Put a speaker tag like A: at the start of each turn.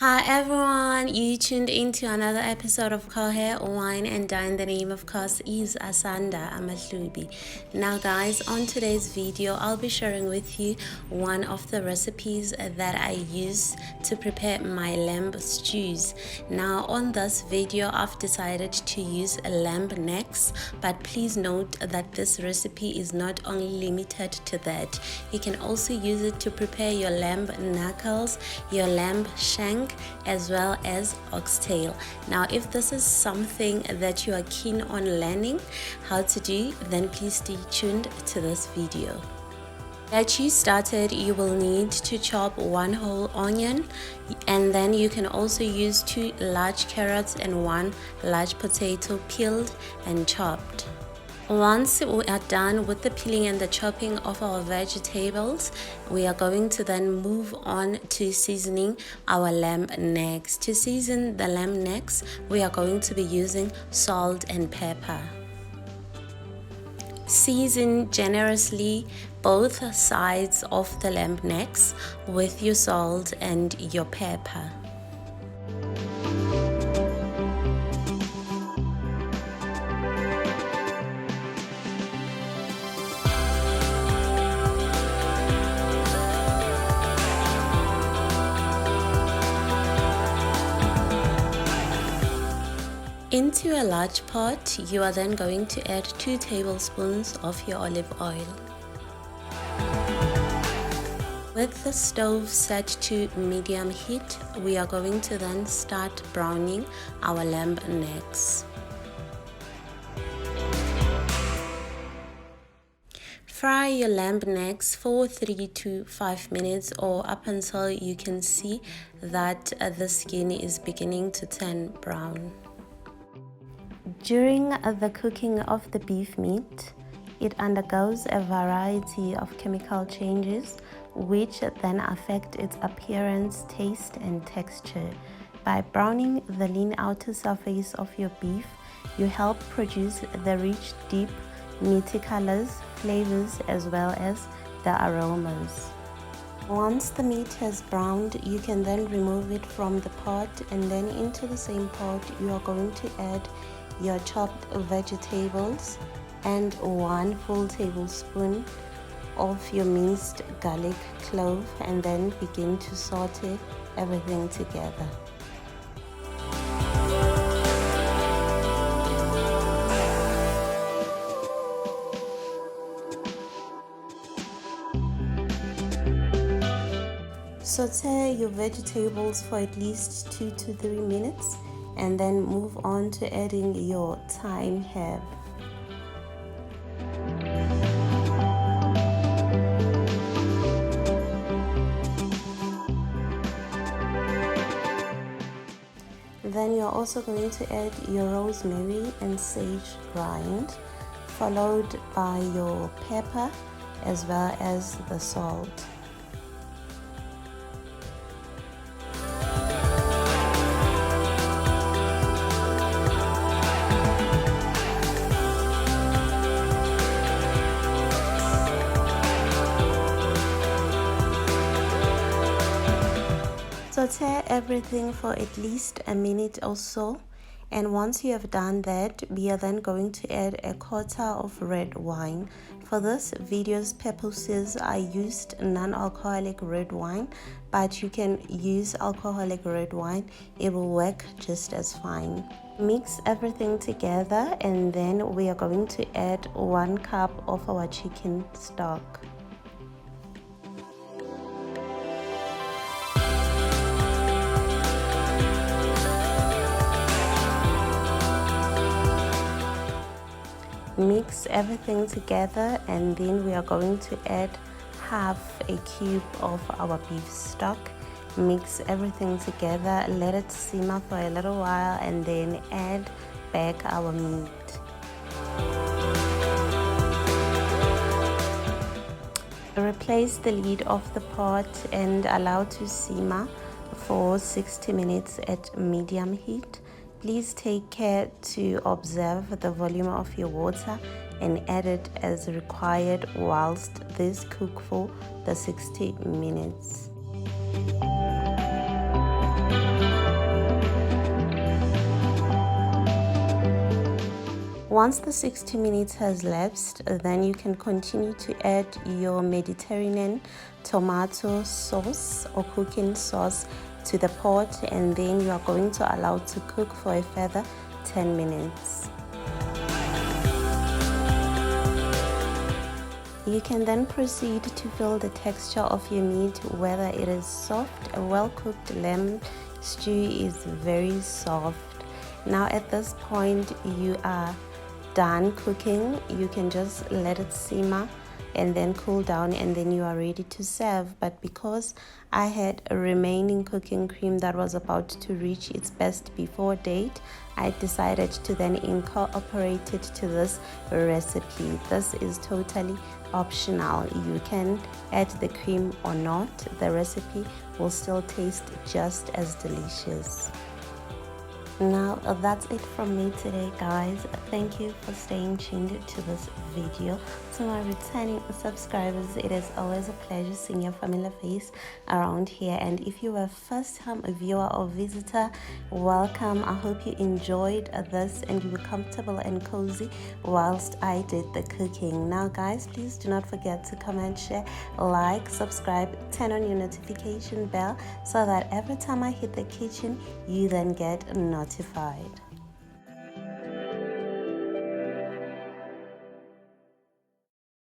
A: Hi everyone, you tuned into another episode of Kohe Wine and Dine. The name of course is Asanda Amahlubi. Now guys, on today's video I'll be sharing with you one of the recipes that I use to prepare my lamb stews. Now on this video I've decided to use lamb necks, but please note that this recipe is not only limited to that. You can also use it to prepare your lamb knuckles, your lamb shank, as well as oxtail. Now if this is something that you are keen on learning how to do, then please stay tuned to this video. To get you started, you will need to chop one whole onion, and then you can also use 2 large carrots and 1 large potato peeled and chopped. Once we are done with the peeling and the chopping of our vegetables, we are going to then move on to seasoning our lamb necks. To season the lamb necks, we are going to be using salt and pepper. Season generously both sides of the lamb necks with your salt and your pepper. Into a large pot, you are then going to add 2 tablespoons of your olive oil. With the stove set to medium heat, we are going to then start browning our lamb necks. Fry your lamb necks for 3 to 5 minutes, or up until you can see that the skin is beginning to turn brown. During the cooking of the beef meat, it undergoes a variety of chemical changes which then affect its appearance, taste and texture. By browning the lean outer surface of your beef, you help produce the rich, deep, meaty colors, flavors as well as the aromas. Once the meat has browned, you can then remove it from the pot, and then into the same pot you are going to add your chopped vegetables and 1 full tablespoon of your minced garlic clove, and then begin to saute everything together. Saute your vegetables for at least 2 to 3 minutes, and then move on to adding your thyme herb. Then you're also going to add your rosemary and sage grind, followed by your pepper as well as the salt. Saute everything for at least a minute or so, and once you have done that, we are then going to add 1/4 of red wine. For this video's purposes, I used non-alcoholic red wine, but you can use alcoholic red wine. It will work just as fine. Mix everything together, and then we are going to add 1 cup of our chicken stock. Mix everything together, and then we are going to add half a cube of our beef stock. Mix everything together, let it simmer for a little while, and then add back our meat. Replace the lid of the pot and allow to simmer for 60 minutes at medium heat. Please take care to observe the volume of your water and add it as required whilst this cooks for the 60 minutes. Once the 60 minutes has lapsed, then you can continue to add your Mediterranean tomato sauce or cooking sauce to the pot, and then you are going to allow it to cook for a further 10 minutes. You can then proceed to feel the texture of your meat, whether it is soft. A well-cooked lamb stew is very soft. Now at this point you are done cooking. You can just let it simmer and then cool down, and then you are ready to serve. But because I had a remaining cooking cream that was about to reach its best before date, I decided to then incorporate it to this recipe. This is totally optional. You can add the cream or not. The recipe will still taste just as delicious. Now that's it from me today, guys. Thank you for staying tuned to this video. To my returning subscribers, it is always a pleasure seeing your familiar face around here, and if you are a first-time viewer or visitor, welcome. I hope you enjoyed this and you were comfortable and cozy whilst I did the cooking. Now guys, please do not forget to comment, share, like, subscribe, turn on your notification bell so that every time I hit the kitchen you then get notified.